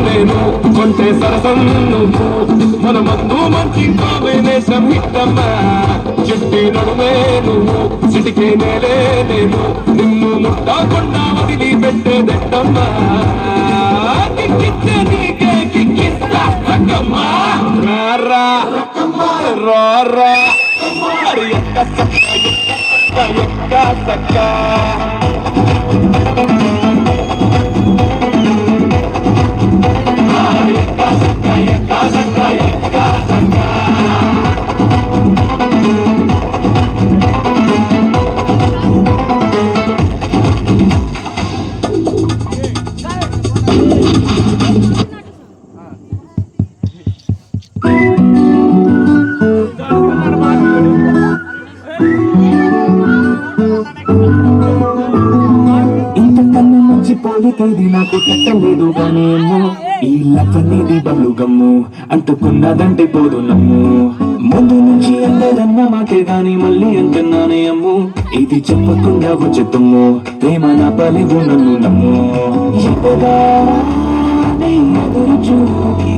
నేను కొంటే సరసం నువ్వు మన మందు మంచి కాంబినేషన్ హిట్టమ్మా చిట్టి నడుమే నువ్వు చిటికే నేలే నేను నిన్ను ముట్టకుండా వదిలి పెట్టేదెట్టమ్మా కిక్కిచ్చే నీకే కిక్కిస్తా రకమ్మా రారా రారా మరి ఎక్క సక్క ఎక్క సక్క పోలికేది నాకు తట్టలేదు గానేమో ఈ లవ్వనేది బబ్లు గమ్ము అంటుకున్నదంటే పోదు నమ్ము ముందు నుంచి అందరన్నా మాకే గాని మళ్ళీ అంటున్నానే అమ్ము ఇది చెప్పకుండా వచ్చేతమ్ము ప్రేమ నా బలివు నన్ను నమ్ము ఎప్పుడా ఎదురు చూకి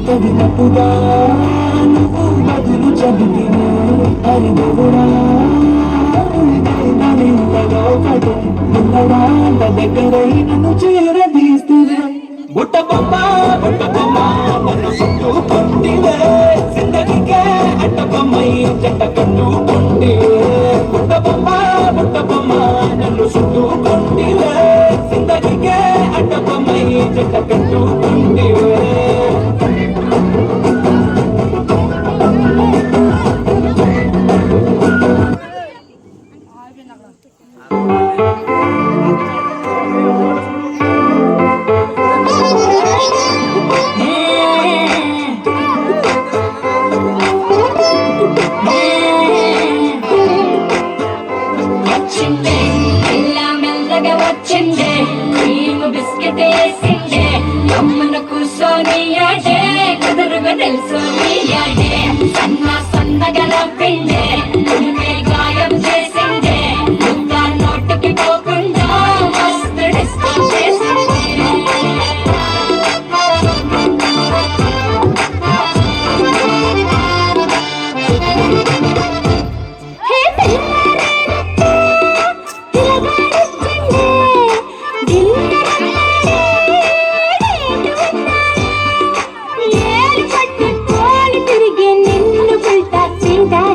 తగినప్పుడా నువ్వు బదులు చదివినే అది దేవుడా దగ్గరై నన్ను చేరదీస్తే బుట్ట బొమ్మ నన్ను చుట్టుకుంటివే జిందగీకే అట్ట బొమ్మై జంట కట్టుకుంటివే బుట్ట బొమ్మ నన్ను చుట్టుకుంటివే జిందగీకే అట్ట బొమ్మై జంట కట్టుకుంటివే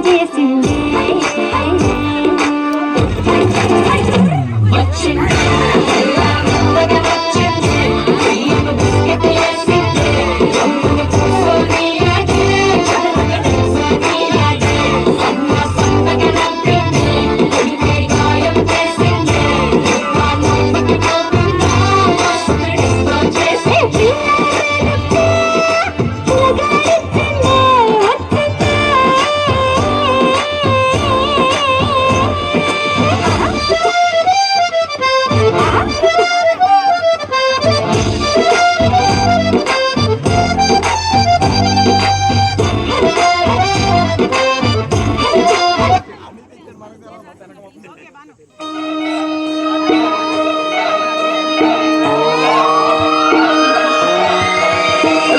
చేసింది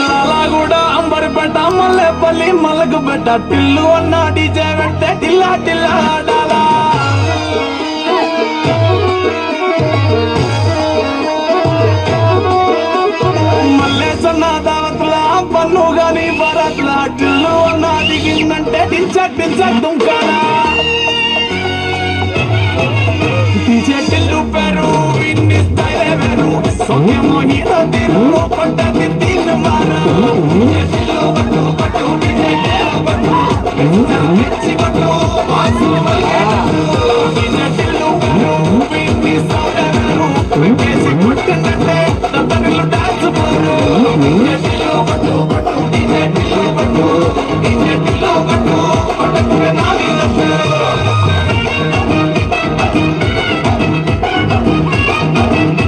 లాలాగూడ అంబరిపేట మల్లెపల్లి మలకపేట టిల్లు అన్న డీజే వెంటే టిల్లా టిల్లా ఆడాలా మల్లేసన్న దావత్ల పన్ను గాని భరత్ల టిల్లు అన్న దిగిందంటే టించక్ టించక్ దుంకాలా డీజే టిల్లు పేరు విన్ని స్టైలే వేరు సోకేమో హీరో తీరు